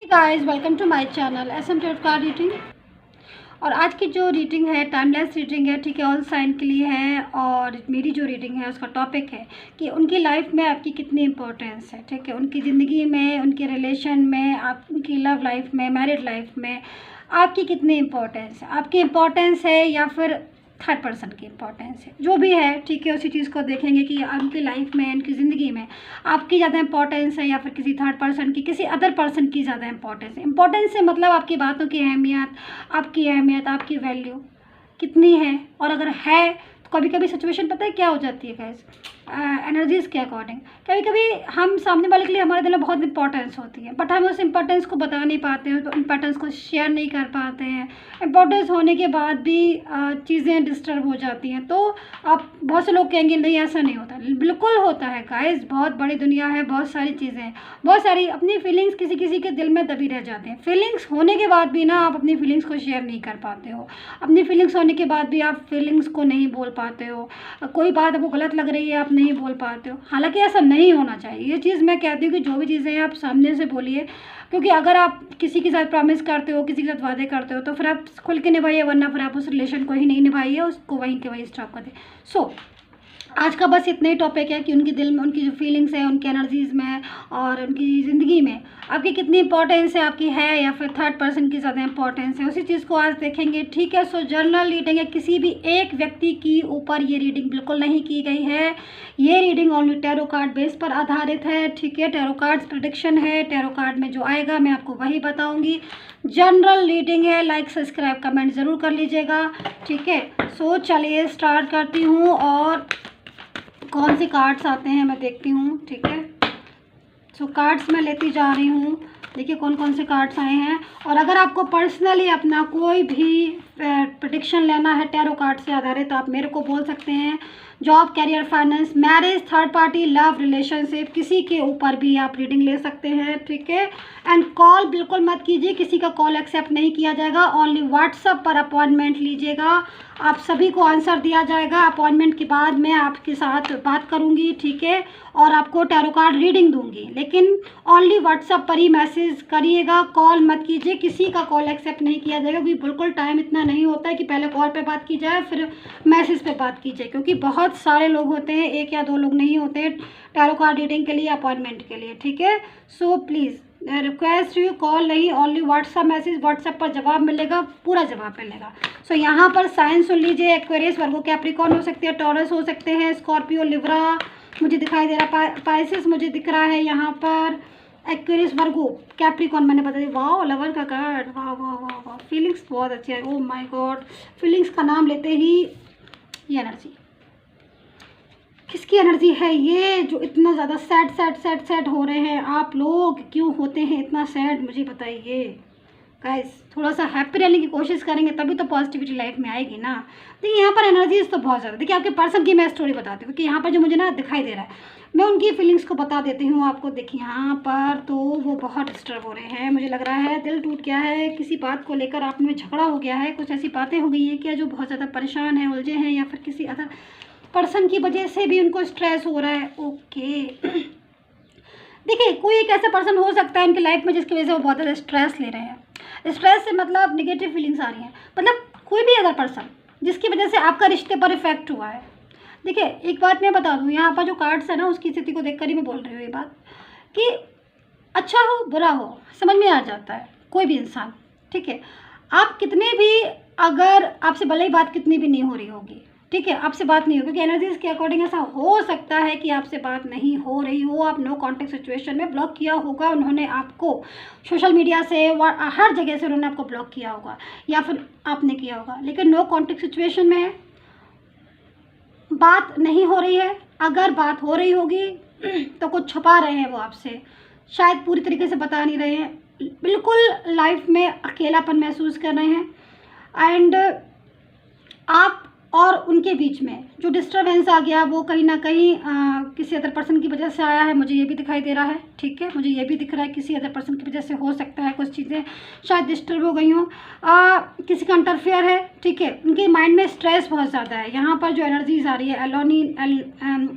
Guys welcome to my channel SM tarot card reading. और आज की जो रीडिंग है टाइमलेस रीडिंग है, ठीक है, ऑल साइन के लिए है। और मेरी जो रीडिंग है उसका टॉपिक है कि उनकी लाइफ में आपकी कितनी इंपॉर्टेंस है, ठीक है, उनकी ज़िंदगी में, उनके रिलेशन में, आप उनकी लव लाइफ में, मैरिड लाइफ में आपकी कितनी इंपॉर्टेंस है, आपकी इंपॉर्टेंस है या फिर थर्ड पर्सन की इंपॉर्टेंस है, जो भी है, ठीक है, उसी चीज़ को देखेंगे कि उनकी लाइफ में, उनकी ज़िंदगी में आपकी ज़्यादा इंपॉर्टेंस है या फिर किसी थर्ड पर्सन की, किसी अदर पर्सन की ज़्यादा इंपॉर्टेंस है। इंपॉर्टेंस से मतलब आपकी बातों की अहमियत, आपकी वैल्यू कितनी है। और अगर है तो कभी कभी सिचुएशन पता है क्या हो जाती है गाइस, एनर्जीज़ के अकॉर्डिंग कभी कभी हम सामने वाले के लिए हमारे दिल में बहुत इंपॉर्टेंस होती है, बट हम उस इंपॉर्टेंस को बता नहीं पाते हैं, इंपॉर्टेंस को शेयर नहीं कर पाते हैं। इंपॉर्टेंस होने के बाद भी चीज़ें डिस्टर्ब हो जाती हैं। तो आप बहुत से लोग कहेंगे नहीं ऐसा नहीं होता, बिल्कुल होता है गाइस, बहुत बड़ी दुनिया है, बहुत सारी चीज़ें हैं, बहुत सारी अपनी फीलिंग्स किसी किसी के दिल में दबी रह जाते हैं। फीलिंग्स होने के बाद भी ना आप अपनी फीलिंग्स को शेयर नहीं कर पाते हो, अपनी फीलिंग्स होने के बाद भी आप फीलिंग्स को नहीं बोल पाते हो, कोई बात आपको गलत लग रही है आप नहीं बोल पाते हो। हालांकि ऐसा नहीं होना चाहिए। ये चीज़ मैं कहती हूँ कि जो भी चीज़ें हैं आप सामने से बोलिए, क्योंकि अगर आप किसी के साथ प्रॉमिस करते हो, किसी के साथ वादे करते हो, तो फिर आप खुल के निभाइए, वरना फिर आप उस रिलेशन को ही नहीं निभाइए, उसको वहीं के वहीं स्टॉप कर दें। सो आज का बस इतना ही टॉपिक है कि उनके दिल में, उनकी जो फीलिंग्स है, उनकी एनर्जीज़ में और उनकी ज़िंदगी में आपकी कितनी इंपॉर्टेंस है, आपकी है या फिर थर्ड पर्सन की ज़्यादा इंपॉर्टेंस है, उसी चीज़ को आज देखेंगे, ठीक है। सो जर्नल रीडिंग है, किसी भी एक व्यक्ति की ऊपर ये रीडिंग बिल्कुल नहीं की गई है। ये reading only tarot card base पर आधारित है, ठीक है। टैरो कार्ड्स प्रेडिक्शन है, टैरो कार्ड में जो आएगा मैं आपको वही बताऊँगी। जनरल रीडिंग है, लाइक सब्सक्राइब कमेंट ज़रूर कर लीजिएगा, ठीक है। सो चलिए स्टार्ट करती हूँ और कौन से कार्ड्स आते हैं मैं देखती हूँ, ठीक है। सो कार्ड्स मैं लेती जा रही हूँ, देखिए कौन कौन से कार्ड्स आए हैं। और अगर आपको पर्सनली अपना कोई भी प्रेडिक्शन लेना है टैरो कार्ड से आधारित तो आप मेरे को बोल सकते हैं। Job, career, finance, marriage, third party, love, relationship, किसी के ऊपर भी आप रीडिंग ले सकते हैं, ठीक है। एंड कॉल बिल्कुल मत कीजिए, किसी का कॉल एक्सेप्ट नहीं किया जाएगा, ओनली व्हाट्सएप पर अपॉइंटमेंट लीजिएगा। आप सभी को आंसर दिया जाएगा, अपॉइंटमेंट के बाद मैं आपके साथ बात करूंगी, ठीक है, और आपको टैरो कार्ड रीडिंग दूंगी, लेकिन ओनली व्हाट्सएप पर ही मैसेज करिएगा, कॉल मत कीजिए, किसी का कॉल एक्सेप्ट नहीं किया जाएगा, क्योंकि बिल्कुल टाइम इतना नहीं होता है कि पहले कॉल पे बात की जाए फिर मैसेज पे बात की जाए, क्योंकि बहुत सारे लोग होते हैं, एक या दो लोग नहीं होते हैं टैरो कार्ड रीडिंग के लिए, अपॉइंटमेंट के लिए, ठीक है। So please request you, call नहीं, ओनली व्हाट्सएप मैसेज, व्हाट्सएप पर जवाब मिलेगा, पूरा जवाब मिलेगा। सो यहाँ पर साइन सुन लीजिए, एक्वेरियस, वर्गो, कैप्रिकॉर्न हो सकते हैं, टॉरस हो सकते हैं, स्कॉर्पियो, लिब्रा मुझे दिखाई दे रहा, पाइसेस मुझे दिख रहा है यहाँ पर, एक्वेरियस, वर्गो, कैप्रिकॉर्न मैंने बता दिया। वाह लवर का कार्ड, वाह वाह वाह वाह, फीलिंग्स बहुत अच्छी है, ओह माय गॉड। फीलिंग्स का नाम लेते ही ये एनर्जी, किसकी एनर्जी है ये जो इतना ज़्यादा सैड सैड सैड सैड हो रहे हैं? आप लोग क्यों होते हैं इतना सैड, मुझे बताइए गाइस। थोड़ा सा हैप्पी रहने की कोशिश करेंगे तभी तो पॉजिटिविटी लाइफ में आएगी ना। देखिए यहाँ पर एनर्जीज तो बहुत ज़्यादा, देखिए आपके पर्सन की मैं स्टोरी बताती हूँ कि यहाँ पर जो मुझे ना दिखाई दे रहा है, मैं उनकी फीलिंग्स को बता देती हूँ आपको। देखिए यहाँ पर तो वो बहुत डिस्टर्ब हो रहे हैं, मुझे लग रहा है दिल टूट गया है, किसी बात को लेकर आप में झगड़ा हो गया है, कुछ ऐसी बातें हो गई हैं क्या जो बहुत ज़्यादा परेशान है, उलझे हैं, या फिर किसी अदर पर्सन की वजह से भी उनको स्ट्रेस हो रहा है। ओके देखिए कोई एक ऐसा पर्सन हो सकता है उनकी लाइफ में जिसकी वजह से वो बहुत ज़्यादा स्ट्रेस ले रहे हैं। स्ट्रेस से मतलब निगेटिव फीलिंग्स आ रही हैं, मतलब कोई भी अदर पर्सन जिसकी वजह से आपका रिश्ते पर इफेक्ट हुआ है। देखिए एक बात मैं बता दूँ, यहाँ पर जो कार्ड्स है ना उसकी स्थिति को देखकर ही मैं बोल रही हूँ ये बात कि अच्छा हो बुरा हो समझ में आ जाता है कोई भी इंसान, ठीक है। आप कितने भी, अगर आपसे भले ही बात कितनी भी नहीं हो रही होगी, ठीक है, आपसे बात नहीं हो, क्योंकि एनर्जीज के अकॉर्डिंग ऐसा हो सकता है कि आपसे बात नहीं हो रही हो, आप नो कांटेक्ट सिचुएशन में, ब्लॉक किया होगा उन्होंने आपको, सोशल मीडिया से हर जगह से उन्होंने आपको ब्लॉक किया होगा या फिर आपने किया होगा, लेकिन नो कांटेक्ट सिचुएशन में बात नहीं हो रही है। अगर बात हो रही होगी तो कुछ छुपा रहे हैं वो आपसे, शायद पूरी तरीके से बता नहीं रहे हैं, बिल्कुल लाइफ में अकेलापन महसूस कर रहे हैं। एंड आप और उनके बीच में जो डिस्टर्बेंस आ गया वो कहीं ना कहीं किसी अदर पर्सन की वजह से आया है, मुझे ये भी दिखाई दे रहा है, ठीक है, मुझे ये भी दिख रहा है किसी अदर पर्सन की वजह से हो सकता है कुछ चीज़ें शायद डिस्टर्ब हो गई हों, किसी का इंटरफेयर है, ठीक है, उनके माइंड में स्ट्रेस बहुत ज़्यादा है। यहाँ पर जो एनर्जीज आ रही है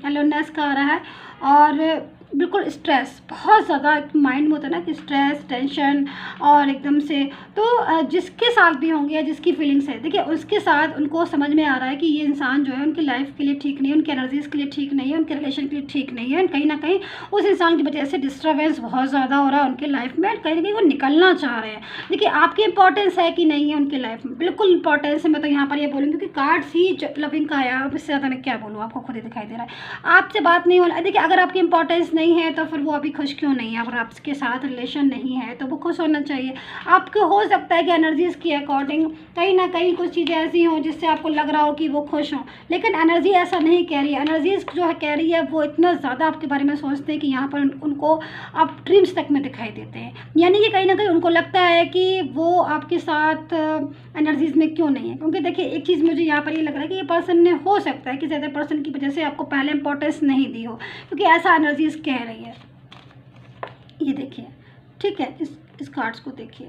एलोनेस का आ रहा है, और बिल्कुल स्ट्रेस बहुत ज़्यादा माइंड में होता है ना कि स्ट्रेस, टेंशन और एकदम से तो जिसके साथ भी होंगे या जिसकी फीलिंग्स है, देखिए उसके साथ उनको समझ में आ रहा है कि ये इंसान जो है उनकी लाइफ के लिए ठीक नहीं है, उनकी एनर्जीज़ के लिए ठीक नहीं है, उनके रिलेशन के लिए ठीक नहीं है। कहीं ना कहीं उस इंसान की वजह से डिस्टर्बेंस बहुत ज़्यादा हो रहा है उनकी लाइफ में, कहीं ना कहीं वो निकलना चाह रहे हैं। देखिए आपकी इंपॉर्टेंस है कि नहीं है उनकी लाइफ में, बिल्कुल इंपॉर्टेंस है। मैं तो यहाँ पर ये बोलूँगी क्योंकि कार्ड्स ही लविंग का आया, अब इससे ज़्यादा मैं क्या बोलूँ, आपको खुद ही दिखाई दे रहा है। आपसे बात नहीं होना, देखिए अगर आपकी इंपॉर्टेंस नहीं है तो फिर वो अभी खुश क्यों नहीं है? अगर आपके साथ रिलेशन नहीं है तो वो खुश होना चाहिए। आपको हो सकता है कि एनर्जीज़ के अकॉर्डिंग कहीं ना कहीं कुछ चीज़ें ऐसी हों जिससे आपको लग रहा हो कि वो खुश हों, लेकिन एनर्जी ऐसा नहीं कह रही है। एनर्जीज़ जो है कह रही है वो इतना ज़्यादा आपके बारे में सोचते हैं कि यहाँ पर उनको आप ड्रीम्स तक में दिखाई देते हैं, यानी कि कहीं ना कहीं उनको लगता है कि वो आपके साथ एनर्जीज़ में क्यों नहीं है। क्योंकि देखिए एक चीज़ मुझे यहाँ पर ये लग रहा है कि ये पर्सन ने हो सकता है कि ज़्यादा पर्सन की वजह से आपको पहले इंपॉर्टेंस नहीं दी हो, क्योंकि ऐसा एनर्जीज़ कह रही है। ये देखिए, ठीक है, इस कार्ड्स को देखिए,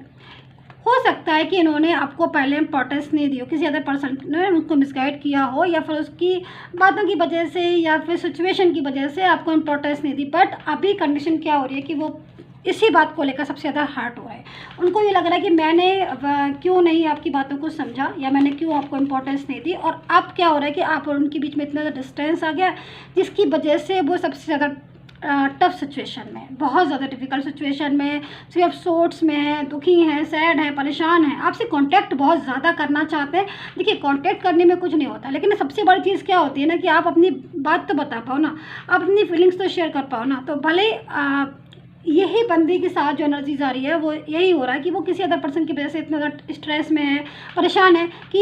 हो सकता है कि इन्होंने आपको पहले इंपॉर्टेंस नहीं दी हो, किसी अदर पर्सन ने उसको मिसगाइड किया हो, या फिर उसकी बातों की वजह से या फिर सिचुएशन की वजह से आपको इंपॉर्टेंस नहीं दी। बट अभी कंडीशन क्या हो रही है कि वो इसी बात को लेकर सबसे ज़्यादा हर्ट हो रहा है। उनको ये लग रहा है कि मैंने क्यों नहीं आपकी बातों को समझा, या मैंने क्यों आपको इम्पोर्टेंस नहीं दी। और अब क्या हो रहा है कि आप और उनके बीच में इतना ज़्यादा डिस्टेंस आ गया, जिसकी वजह से वो सबसे ज़्यादा टफ सिचुएशन में, बहुत ज़्यादा डिफ़िकल्ट सिचुएशन में, सिर्फ अफसोस में है, दुखी हैं, सैड हैं, परेशान हैं, आपसे कांटेक्ट बहुत ज़्यादा करना चाहते हैं। देखिए कांटेक्ट करने में कुछ नहीं होता, लेकिन सबसे बड़ी चीज़ क्या होती है ना कि आप अपनी बात तो बता पाओ ना, आप अपनी फीलिंग्स तो शेयर कर पाओ ना। तो भले यही बंदी के साथ जो एनर्जीज आ रही है वो यही हो रहा है कि वो किसी अदर पर्सन की वजह से इतना ज़्यादा स्ट्रेस में है, परेशान है कि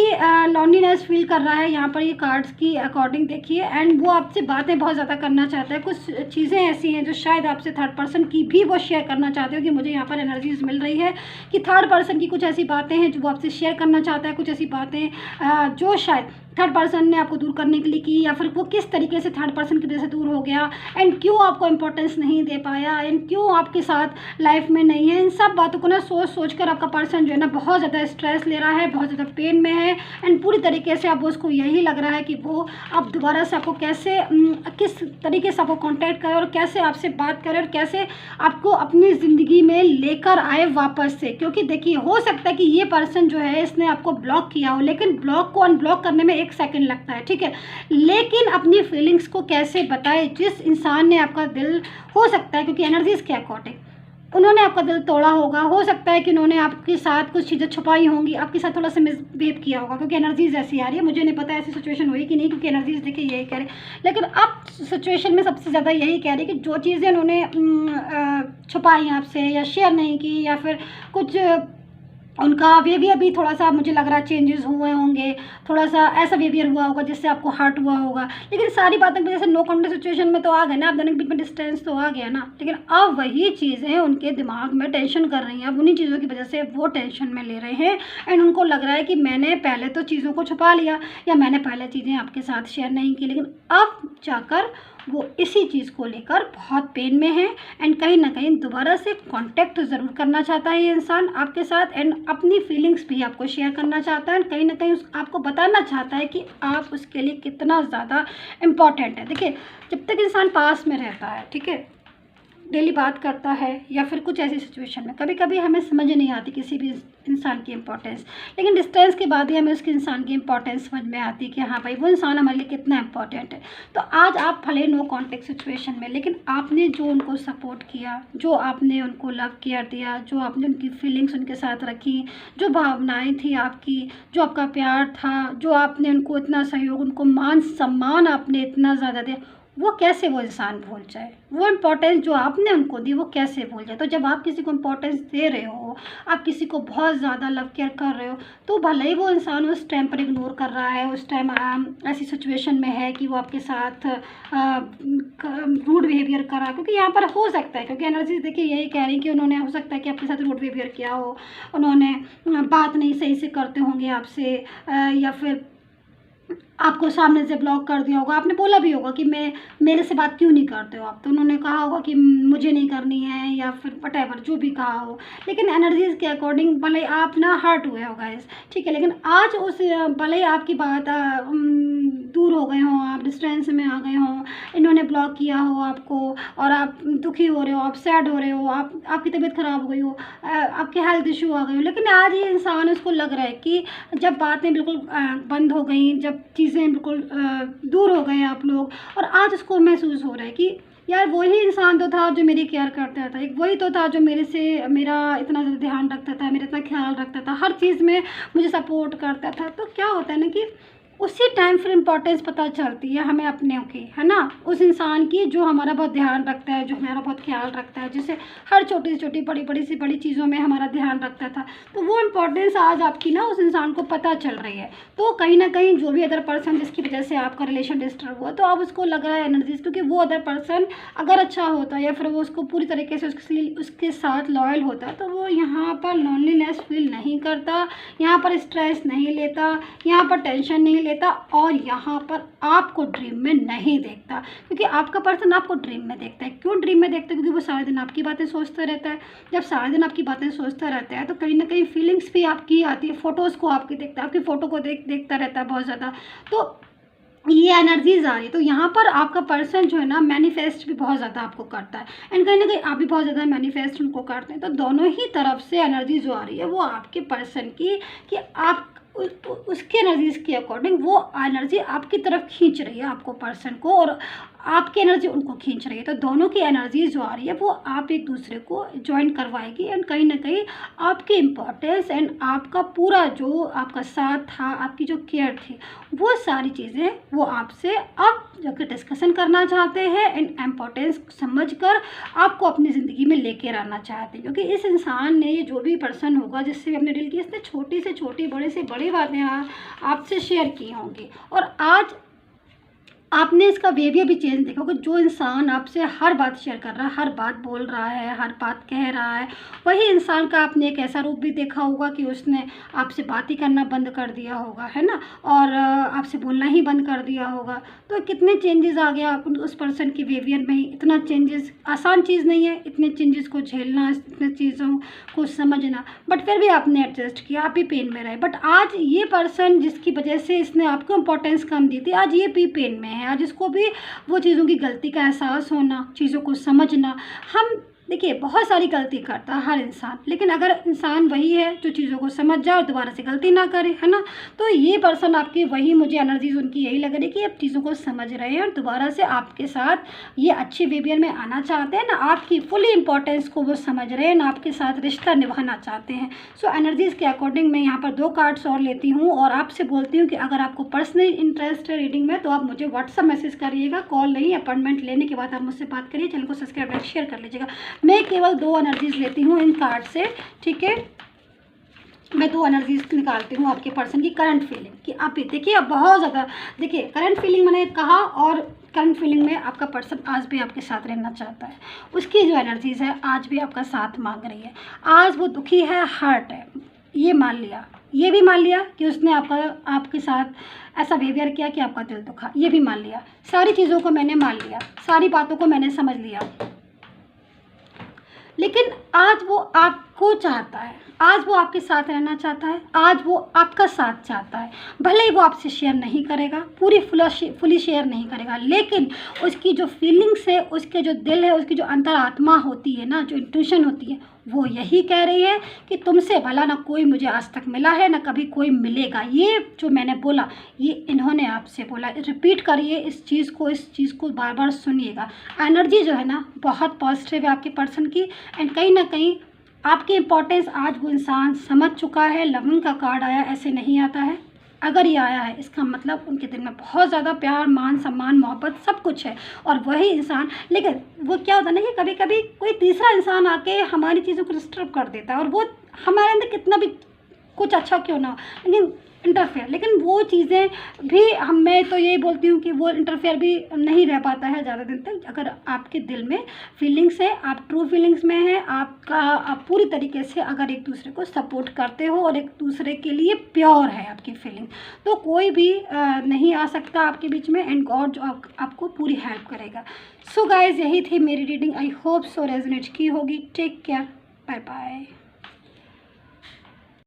लॉन्लीनेस फील कर रहा है। यहाँ पर ये कार्ड्स की अकॉर्डिंग देखिए, एंड वो आपसे बातें बहुत ज़्यादा करना चाहता है। कुछ चीज़ें ऐसी हैं जो शायद आपसे थर्ड पर्सन की भी वो शेयर करना चाहते हो, कि मुझे यहाँ पर एनर्जीज मिल रही है कि थर्ड पर्सन की कुछ ऐसी बातें हैं जो वो आपसे शेयर करना चाहता है, कुछ ऐसी बातें जो शायद थर्ड पर्सन ने आपको दूर करने के लिए की, या फिर वो किस तरीके से थर्ड पर्सन की वजह से दूर हो गया, एंड क्यों आपको इम्पोर्टेंस नहीं दे पाया, एंड क्यों आपके साथ लाइफ में नहीं है। इन सब बातों को ना सोच कर आपका पर्सन जो है ना बहुत ज़्यादा स्ट्रेस ले रहा है, बहुत ज़्यादा पेन में है, एंड पूरी तरीके से अब उसको यही लग रहा है कि वो अब दोबारा से आपको कैसे किस तरीके से आपको कॉन्टैक्ट करे और कैसे आपसे बात करे और कैसे आपको अपनी ज़िंदगी में लेकर आए वापस से। क्योंकि देखिए हो सकता है कि ये पर्सन जो है इसने आपको ब्लॉक किया हो, लेकिन ब्लॉक को अनब्लॉक करने में 1 सेकंड लगता है, ठीक है, लेकिन अपनी फीलिंग्स को कैसे बताए। जिस इंसान ने आपका दिल, हो सकता है क्योंकि एनर्जीज के अकॉर्डिंग उन्होंने आपका दिल तोड़ा होगा, हो सकता है कि उन्होंने आपके साथ कुछ चीज़ें छुपाई होंगी, आपके साथ थोड़ा सा मिसबिहेव किया होगा, क्योंकि एनर्जीज ऐसी आ रही है। मुझे नहीं पता ऐसी सिचुएशन हुई कि नहीं, क्योंकि एनर्जीज देखिए यही कह रहे हैं, लेकिन अब सिचुएशन में सबसे ज़्यादा यही कह रही है कि जो चीज़ें उन्होंने छुपाई आपसे या शेयर नहीं की, या फिर कुछ उनका बिहेवियर भी थोड़ा सा मुझे लग रहा है चेंजेस हुए होंगे, थोड़ा सा ऐसा बिहेवियर हुआ होगा जिससे आपको हर्ट हुआ होगा। लेकिन सारी बातों की वजह से नो कॉन्टेक्ट सिचुएशन में तो आ गए ना, आप दोनों के बीच में डिस्टेंस तो आ गया ना, लेकिन अब वही चीज़ें उनके दिमाग में टेंशन कर रही हैं। अब उन्हीं चीज़ों की वजह से वो टेंशन में ले रहे हैं, एंड उनको लग रहा है कि मैंने पहले तो चीज़ों को छुपा लिया, या मैंने पहले चीज़ें आपके साथ शेयर नहीं की, लेकिन अब जाकर वो इसी चीज़ को लेकर बहुत पेन में है, एंड कहीं ना कहीं दोबारा से कांटेक्ट ज़रूर करना चाहता है ये इंसान आपके साथ, एंड अपनी फीलिंग्स भी आपको शेयर करना चाहता है, कहीं ना कहीं आपको बताना चाहता है कि आप उसके लिए कितना ज़्यादा इम्पॉर्टेंट है। देखिए जब तक इंसान पास में रहता है, ठीक है, डेली बात करता है, या फिर कुछ ऐसी सिचुएशन में कभी कभी हमें समझ नहीं आती किसी भी इंसान की इम्पोर्टेंस, लेकिन डिस्टेंस के बाद ही हमें उसके इंसान की इम्पोर्टेंस समझ में आती है कि हाँ भाई वो इंसान हमारे लिए कितना इम्पोर्टेंट है। तो आज आप भले नो कॉन्टेक्ट सिचुएशन में, लेकिन आपने जो उनको सपोर्ट किया, जो आपने उनको लव केयर दिया, जो आपने उनकी फीलिंग्स उनके साथ रखी, जो भावनाएँ थी आपकी, जो आपका प्यार था, जो आपने उनको इतना सहयोग, उनको मान सम्मान आपने इतना ज़्यादा दिया, वो कैसे वो इंसान भूल जाए। वो इम्पोर्टेंस जो आपने उनको दी वो कैसे भूल जाए। तो जब आप किसी को इम्पोर्टेंस दे रहे हो, आप किसी को बहुत ज़्यादा लव केयर कर रहे हो, तो भले ही वो इंसान उस टाइम पर इग्नोर कर रहा है, उस टाइम ऐसी सिचुएशन में है कि वो आपके साथ रूड बिहेवियर कर रहा है, क्योंकि यहाँ पर हो सकता है, क्योंकि एनर्जी देखिए यही कह रही है कि उन्होंने, हो सकता है कि आपके साथ रूड बिहेवियर किया हो, उन्होंने बात नहीं सही से करते होंगे आपसे, या फिर आपको सामने से ब्लॉक कर दिया होगा, आपने बोला भी होगा कि मैं मेरे से बात क्यों नहीं करते हो आप, तो उन्होंने कहा होगा कि मुझे नहीं करनी है या फिर वटेवर जो भी कहा हो। लेकिन एनर्जीज़ के अकॉर्डिंग भले ही आप ना हर्ट हुए हो गाइस, ठीक है, लेकिन आज उस भले ही आपकी बात दूर हो गए हों, आप डिस्टेंस में आ गए हों, इन्होंने ब्लॉक किया हो आपको और आप दुखी हो रहे हो, आप सैड हो रहे हो, आपकी तबीयत ख़राब हो गई हो, आपके हेल्थ इशू आ गए हो, लेकिन आज ये इंसान उसको लग रहा है कि जब बातें बिल्कुल बंद हो गई, जब चीज़ें बिल्कुल दूर हो गए आप लोग, और आज उसको महसूस हो रहा है कि यार वही इंसान तो था जो मेरी केयर करता था, एक वही तो था जो मेरा इतना ज़्यादा ध्यान रखता था, मेरा इतना ख्याल रखता था, हर चीज़ में मुझे सपोर्ट करता था। तो क्या होता है ना कि उसी टाइम फिर इम्पोर्टेंस पता चलती है हमें अपने की, है ना, उस इंसान की जो हमारा बहुत ध्यान रखता है, जो हमारा बहुत ख्याल रखता है, जिसे हर छोटी से छोटी बड़ी से बड़ी चीज़ों में हमारा ध्यान रखता था। तो वो इम्पोर्टेंस आज आपकी ना उस इंसान को पता चल रही है। तो कहीं ना कहीं जो भी अदर पर्सन जिसकी वजह से आपका रिलेशन डिस्टर्ब हुआ, तो अब उसको लग रहा है एनर्जीज, क्योंकि वो अदर पर्सन अगर अच्छा होता या फिर वो उसको पूरी तरीके से उसके साथ लॉयल होता, तो वो यहाँ पर लोनलीनेस फील नहीं करता, यहाँ पर स्ट्रेस नहीं लेता, यहाँ पर टेंशन नहीं लेता, और यहाँ पर आपको ड्रीम में नहीं देखता। क्योंकि आपका पर्सन आपको ड्रीम में देखता है। क्यों ड्रीम में देखता है? क्योंकि वो सारे दिन आपकी बातें सोचता रहता है। जब सारे दिन आपकी बातें सोचता रहता है तो कहीं ना कहीं फीलिंग्स भी आपकी आती है, फ़ोटोज़ को आपकी देखता है, आपकी फ़ोटो को देखता रहता है बहुत ज़्यादा। तो ये एनर्जीज आ रही है। तो यहाँ पर आपका पर्सन जो है ना मैनिफेस्ट भी बहुत ज़्यादा आपको करता है, एंड कहीं ना कहीं आप भी बहुत ज़्यादा मैनिफेस्ट उनको करते हैं। तो दोनों ही तरफ से एनर्जी जो आ रही है वो आपके पर्सन की, कि आप उसके एनर्जीज के अकॉर्डिंग वो एनर्जी आपकी तरफ खींच रही है आपको पर्सन को, और आपकी एनर्जी उनको खींच रही है। तो दोनों की एनर्जी जो आ रही है वो आप एक दूसरे को ज्वाइन करवाएगी, एंड कहीं ना कहीं आपकी इम्पोर्टेंस एंड आपका पूरा जो आपका साथ था, आपकी जो केयर थी, वो सारी चीज़ें वो आपसे अब जाकर डिस्कशन करना चाहते हैं, एंड इम्पोर्टेंस समझकर आपको अपनी ज़िंदगी में लेकर आना चाहते हैं। क्योंकि इस इंसान ने, ये जो भी पर्सन होगा जिससे भी अपने डील की, इसने छोटी से छोटी बड़े से बड़ी बातें आपसे शेयर की होंगी, और आज आपने इसका बिहेवियर भी चेंज देखा होगा। जो इंसान आपसे हर बात शेयर कर रहा है, हर बात बोल रहा है, हर बात कह रहा है, वही इंसान का आपने एक ऐसा रूप भी देखा होगा कि उसने आपसे बात ही करना बंद कर दिया होगा, है ना, और आपसे बोलना ही बंद कर दिया होगा। तो कितने चेंजेस आ गया आप उस पर्सन के बिहेवियर में ही। इतना चेंजेस आसान चीज़ नहीं है, इतने चेंजेस को झेलना, इतने चीज़ों को समझना, बट फिर भी आपने एडजस्ट किया, आप भी पेन में रहे। बट आज ये पर्सन जिसकी वजह से इसने आपको इम्पोर्टेंस कम दी थी, आज ये भी पेन में है। आज इसको भी वो चीज़ों की गलती का एहसास होना, चीज़ों को समझना। हम देखिए बहुत सारी गलती करता है हर इंसान, लेकिन अगर इंसान वही है जो चीज़ों को समझ जाए और दोबारा से गलती ना करे, है ना, तो ये पर्सन आपकी वही, मुझे एनर्जीज उनकी यही लग रही है कि आप चीज़ों को समझ रहे हैं और दोबारा से आपके साथ ये अच्छे बिहेवियर में आना चाहते हैं ना, आपकी फुली इंपॉर्टेंस को वो समझ रहे हैं ना, आपके साथ रिश्ता निभाना चाहते हैं। सो एनर्जीज़ के अकॉर्डिंग मैं यहाँ पर 2 कार्ड्स और लेती हूँ और आपसे बोलती हूँ कि अगर आपको पर्सनली इंटरेस्ट है रीडिंग में तो आप मुझे व्हाट्सअप मैसेज करिएगा, कॉल नहीं, अपॉइंटमेंट लेने के बाद आप मुझसे बात करिए। चैनल को सब्सक्राइब लाइक शेयर कर लीजिएगा। मैं केवल 2 एनर्जीज लेती हूँ इन कार्ड से, ठीक है, मैं 2 एनर्जीज निकालती हूँ आपके पर्सन की करंट फीलिंग कि आप ही देखिए। अब बहुत ज़्यादा देखिए करंट फीलिंग मैंने कहा, और करंट फीलिंग में आपका पर्सन आज भी आपके साथ रहना चाहता है, उसकी जो एनर्जीज है आज भी आपका साथ मांग रही है। आज वो दुखी है, हर्ट है, ये मान लिया, ये भी मान लिया कि उसने आपके साथ ऐसा बिहेवियर किया कि आपका दिल दुखा, ये भी मान लिया। सारी चीज़ों को मैंने मान लिया, सारी बातों को मैंने समझ लिया, लेकिन आज वो आपको चाहता है, आज वो आपके साथ रहना चाहता है, आज वो आपका साथ चाहता है। भले ही वो आपसे शेयर नहीं करेगा, फुली शेयर नहीं करेगा, लेकिन उसकी जो फीलिंग्स है, उसके जो दिल है, उसकी जो अंतरात्मा होती है ना, जो इंट्यूशन होती है, वो यही कह रही है कि तुमसे भला ना कोई मुझे आज तक मिला है, ना कभी कोई मिलेगा। ये जो मैंने बोला, ये इन्होंने आपसे बोला। रिपीट करिए इस चीज़ को बार बार सुनिएगा। एनर्जी जो है ना बहुत पॉजिटिव है आपके पर्सन की, एंड कहीं ना कहीं आपकी इम्पोर्टेंस आज वो इंसान समझ चुका है। लविंग का कार्ड आया, ऐसे नहीं आता है। अगर ये आया है इसका मतलब उनके दिल में बहुत ज़्यादा प्यार, मान सम्मान, मोहब्बत सब कुछ है, और वही इंसान। लेकिन वो क्या होता है ना कि कभी कभी कोई तीसरा इंसान आके हमारी चीज़ों को डिस्टर्ब कर देता है, और वो हमारे अंदर कितना भी कुछ अच्छा क्यों ना हो, लेकिन इंटरफेयर, लेकिन वो चीज़ें भी मैं तो यही बोलती हूँ कि वो इंटरफेयर भी नहीं रह पाता है ज़्यादा दिन तक। अगर आपके दिल में फीलिंग्स है, आप ट्रू फीलिंग्स में हैं, आप पूरी तरीके से अगर एक दूसरे को सपोर्ट करते हो और एक दूसरे के लिए प्योर है आपकी फीलिंग, तो कोई भी नहीं आ सकता आपके बीच में, एंड गॉड जो आपको पूरी हेल्प करेगा। सो गाइज, यही थी मेरी reading. I hope so resonate की होगी। Take care, bye bye.